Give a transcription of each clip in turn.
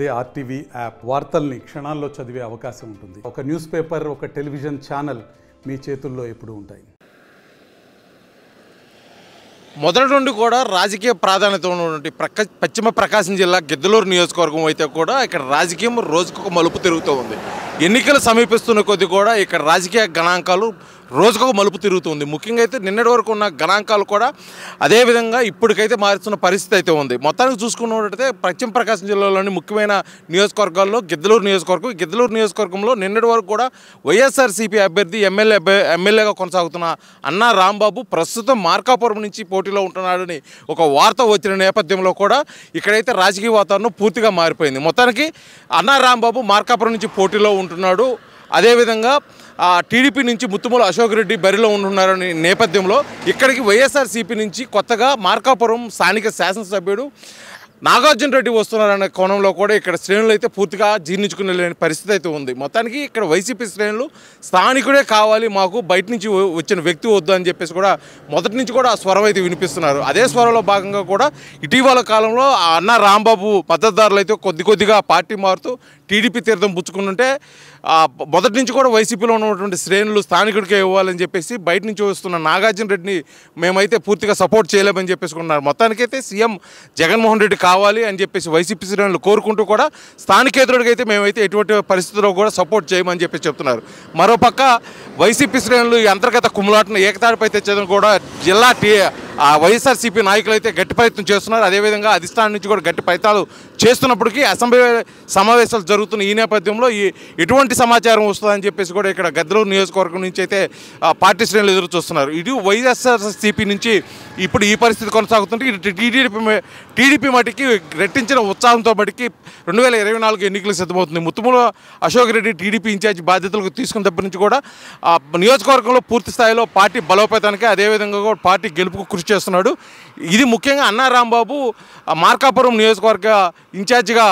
అదే RTV app వార్తల్ని క్షణాల్లో చదివే అవకాశం ఉంటుంది. ఒక న్యూస్ పేపర్, ఒక టెలివిజన్ ఛానల్ మీ చేతుల్లో ఎప్పుడూ ఉంటాయి. మొదటి నుండి కూడా రాజకీయ ప్రాధాన్యత ఉన్నటువంటి పశ్చిమ ప్రకాశం జిల్లా గిద్దలూరు నియోజకవర్గం అయితే కూడా ఇక్కడ రాజకీయం రోజుకొక మలుపు తిరుగుతూ ఉంది. ఎన్నికలు సమీపిస్తున్న కొద్దీ కూడా ఇక్కడ రాజకీయ గణాంకాలు రోజుకొక మలుపు తిరుగుతుంది. ముఖ్యంగా అయితే నిన్నటి వరకు ఉన్న గణాంకాలు కూడా అదేవిధంగా ఇప్పటికైతే మారుతున్న పరిస్థితి అయితే ఉంది. మొత్తానికి చూసుకున్నట్టయితే పశ్చిమ ప్రకాశం జిల్లాలోని ముఖ్యమైన నియోజకవర్గాల్లో గిద్దలూరు నియోజకవర్గంలో నిన్నటి వరకు కూడా వైఎస్ఆర్సీపీ అభ్యర్థి ఎమ్మెల్యేగా కొనసాగుతున్న అన్నా రాంబాబు ప్రస్తుతం మార్కాపురం నుంచి పోటీలో ఉంటున్నాడని ఒక వార్త వచ్చిన నేపథ్యంలో కూడా ఇక్కడైతే రాజకీయ వాతావరణం పూర్తిగా మారిపోయింది. మొత్తానికి అన్నా రాంబాబు మార్కాపురం నుంచి పోటీలో ఉంటున్నాడు. అదేవిధంగా టీడీపీ నుంచి ముత్తుమల అశోక్ రెడ్డి బరిలో ఉంటున్నారని నేపథ్యంలో ఇక్కడికి వైఎస్ఆర్సీపీ నుంచి కొత్తగా మార్కాపురం స్థానిక శాసనసభ్యుడు నాగార్జున రెడ్డి వస్తున్నారనే కోణంలో కూడా ఇక్కడ శ్రేణులు అయితే పూర్తిగా జీర్ణించుకునే పరిస్థితి అయితే ఉంది. మొత్తానికి ఇక్కడ వైసీపీ శ్రేణులు స్థానికుడే కావాలి, మాకు బయట నుంచి వచ్చిన వ్యక్తి వద్దు అని చెప్పేసి కూడా మొదటి నుంచి కూడా ఆ స్వరం అయితే వినిపిస్తున్నారు. అదే స్వరంలో భాగంగా కూడా ఇటీవల కాలంలో అన్నా రాంబాబు మద్దతుదారులు అయితే కొద్దిగా పార్టీ మారుతూ టీడీపీ తీర్థం పుచ్చుకుంటుంటే మొదటి నుంచి కూడా వైసీపీలో ఉన్నటువంటి శ్రేణులు స్థానికుడికే ఇవ్వాలని చెప్పేసి బయట నుంచి వస్తున్న నాగార్జున రెడ్డిని మేమైతే పూర్తిగా సపోర్ట్ చేయలేమని చెప్పేసుకున్నారు. మొత్తానికైతే సీఎం జగన్మోహన్ రెడ్డి కావాలి అని చెప్పేసి వైసీపీ శ్రేణులు కోరుకుంటూ కూడా స్థానికేతరుడికి అయితే మేమైతే ఎటువంటి పరిస్థితుల్లో కూడా సపోర్ట్ చేయమని చెప్పేసి చెప్తున్నారు. మరోపక్క వైసీపీ శ్రేణులు ఈ అంతర్గత కుమ్ములాటను ఏకతాటిపై తెచ్చేదని కూడా జిల్లా వైఎస్ఆర్సీపీ నాయకులు అయితే గట్టి ప్రయత్నం చేస్తున్నారు. అదేవిధంగా అధిష్టానం నుంచి కూడా గట్టి ప్రయత్నాలు చేస్తున్నప్పటికీ అసెంబ్లీ సమావేశాలు జరుగుతున్న ఈ నేపథ్యంలో ఎటువంటి సమాచారం వస్తుందని చెప్పేసి కూడా ఇక్కడ గిద్దలూరు నియోజకవర్గం నుంచి అయితే పార్టీ శ్రేణులు ఎదురు చూస్తున్నారు. ఇటు వైఎస్ఆర్సీపీ నుంచి ఇప్పుడు ఈ పరిస్థితి కొనసాగుతుంటే ఇటు టీడీపీ మటుకి రెట్టించిన ఉత్సాహంతో మటుకి 2024 ఎన్నికలకు సిద్ధమవుతుంది. ముత్తుమల అశోక్ రెడ్డి టీడీపీ ఇన్ఛార్జి బాధ్యతలకు తీసుకున్న దగ్గర నుంచి కూడా నియోజకవర్గంలో పూర్తి స్థాయిలో పార్టీ బలోపేతానికి అదేవిధంగా కూడా పార్టీ గెలుపుకు కృషి చేస్తున్నాడు. ఇది ముఖ్యంగా అన్నా రాంబాబు మార్కాపురం నియోజకవర్గ ఇన్ఛార్జిగా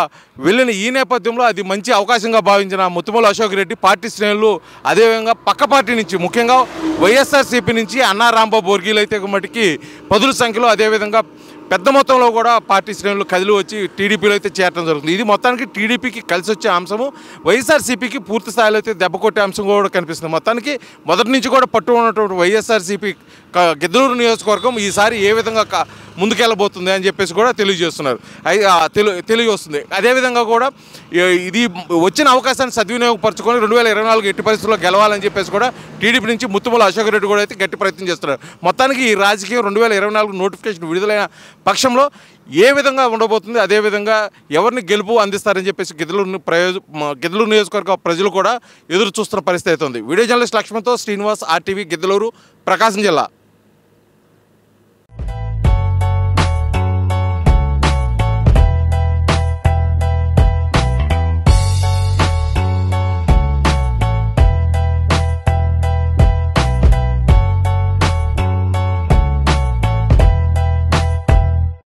వెళ్ళిన ఈ నేపథ్యంలో అది మంచి అవకాశంగా భావించిన ముత్తుమల అశోక్ రెడ్డి పార్టీ శ్రేణులు అదేవిధంగా పక్క పార్టీ నుంచి ముఖ్యంగా వైఎస్ఆర్సీపీ నుంచి అన్నా రాంబాబు వర్గీయులు అయితే మటుకి పదుల సంఖ్యలో అదేవిధంగా పెద్ద మొత్తంలో కూడా పార్టీ శ్రేణులు కదిలి వచ్చి టీడీపీలో అయితే చేరడం జరుగుతుంది. ఇది మొత్తానికి టీడీపీకి కలిసి వచ్చే అంశము, వైఎస్ఆర్సీపీకి పూర్తి స్థాయిలో అయితే దెబ్బ కొట్టే అంశం కూడా కనిపిస్తుంది. మొత్తానికి మొదటి నుంచి కూడా పట్టు ఉన్నటువంటి వైఎస్ఆర్సీపీ గిద్దలూరు నియోజకవర్గం ఈసారి ఏ విధంగా ముందుకెళ్ళబోతుంది అని చెప్పేసి కూడా తెలియజేస్తున్నారు, తెలియజేస్తుంది. అదేవిధంగా కూడా ఇది వచ్చిన అవకాశాన్ని సద్వినియోగపరచుకొని 2024 ఎట్టి పరిస్థితుల్లో గెలవాలని చెప్పేసి కూడా టీడీపీ నుంచి ముత్తుమల అశోక్ రెడ్డి కూడా అయితే గట్టి ప్రయత్నం చేస్తున్నారు. మొత్తానికి ఈ రాజకీయం 2024 నోటిఫికేషన్ విడుదలైన పక్షంలో ఏ విధంగా ఉండబోతుంది, అదేవిధంగా ఎవరిని గెలుపు అందిస్తారని చెప్పేసి గిద్దలూరు నియోజకవర్గ ప్రజలు కూడా ఎదురు చూస్తున్న పరిస్థితి అవుతుంది. వీడియో జర్నలిస్ట్ లక్ష్మణ్తో శ్రీనివాస్, ఆర్టీవీ, గిద్దలూరు, ప్రకాశం జిల్లా.